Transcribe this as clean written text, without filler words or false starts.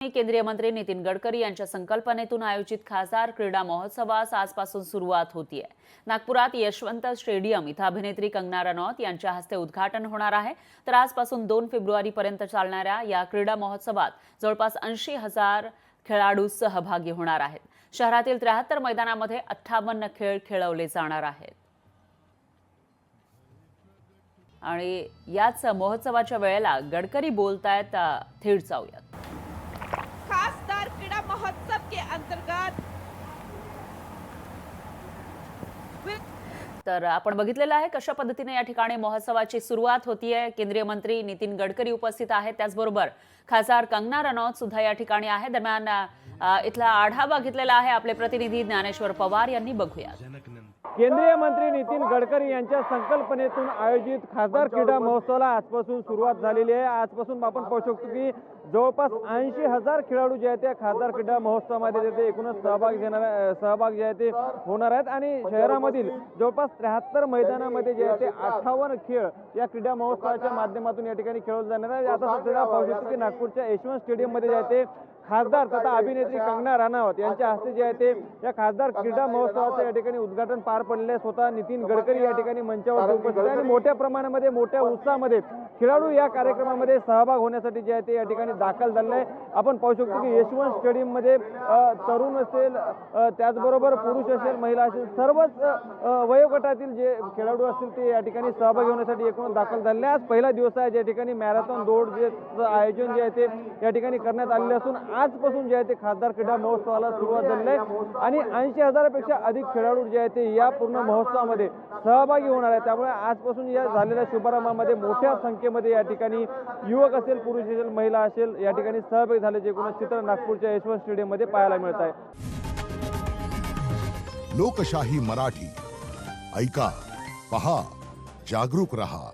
केंद्रीय मंत्री नितीन गडकरी यांच्या संकल्पनेतून आयोजित खासदार क्रीडा महोत्सवास आजपासून सुरुवात होतीये। नागपुरात यशवंत स्टेडियम इथं अभिनेत्री कंगना रनौत यांच्या हस्ते उद्घाटन होणार आहे। तर आजपासून 2 फेब्रुवारीपर्यंत चालणाऱ्या या क्रीडा महोत्सवात जवळपास 80,000 खेळाडू सहभागी होणार आहेत। शहरातील 73 मैदानामध्ये 58 खेळ खेळवले जाणार आहेत। आणि याच महोत्सवाच्या वेळेला गडकरी बोलतायत, थेट जाऊयात। खासदार क्रीडा महोत्सव के अंतर्गत तर आपण बघितलेलं आहे कशा पद्धतीने या ठिकाणी महोत्सवाची सुरुवात होतीये। केंद्रीय मंत्री नितीन गडकरी उपस्थित आहेत, त्याचबरोबर खासदार कंगना रनौत सुद्धा या ठिकाणी आहे। दरम्यान इथला आढावा घेतलेला आहे आपले प्रतिनिधी ज्ञानेश्वर पवार यांनी। बघूया। केंद्रीय मंत्री नितीन गडकरी यांच्या संकल्पनेतून आयोजित खासदार क्रीडा महोत्सवाला आजपासून सुरुवात झालेली आहे। आजपासून आपण पाहू शकतो की जवळपास 80,000 खेळाडू जे आहेत ते खासदार क्रीडा महोत्सवामध्ये ते एकूणच सहभाग जे आहे ते होणार आहेत। आणि शहरामधील जवळपास 73 मैदानामध्ये जे आहे ते 58 खेळ या क्रीडा महोत्सवाच्या माध्यमातून या ठिकाणी खेळवले जाणार आहे। आता सध्या पाहू शकतो की नागपूरच्या यशवंत स्टेडियम मध्ये जे आहे ते खासदार तथा अभिनेत्री कंगना रनौत यांच्या हस्ते जे आहे ते या खासदार क्रीडा महोत्सवाचं या ठिकाणी उद्घाटन पार पडले। स्वतः नितीन गडकरी या ठिकाणी मंचावर उपस्थित आहेत आणि मोठ्या प्रमाणामध्ये मोठ्या उत्साहामध्ये खेळाडू या कार्यक्रमामध्ये सहभाग होण्यासाठी जे आहे ते या ठिकाणी दाखल झाले आहे। आपण पाहू शकतो की यशवंत स्टेडियम मध्ये तरुण असेल, त्याचबरोबर पुरुष असेल, महिला असेल, सर्वच वयोगटातील जे खेळाडू असतील ते या ठिकाणी सहभागी होण्यासाठी एकूण दाखल झाले। आज पहिला दिवस आहे ज्या ठिकाणी मॅरेथॉन दौड जे आयोजन जे आहे ते या ठिकाणी करण्यात आलेले असून आजपासून जे आहे ते खासदार क्रीडा महोत्सवाला सुरुवात झाली आहे आणि 80,000पेक्षा अधिक खेळाडू जे आहे ते या पूर्ण महोत्सवामध्ये सहभागी होणार आहे। त्यामुळे आजपासून या झालेल्या शुभारंभामध्ये मोठ्या संख्येमध्ये या ठिकाणी युवक असेल, पुरुष असेल, महिला असेल या ठिकाणी सहभागी झाल्याचे एकूण चित्र नागपूरच्या यशवंत स्टेडियम मध्ये पाहायला मिळत आहे। लोकशाही मराठी ऐका, पहा, जागरूक रहा।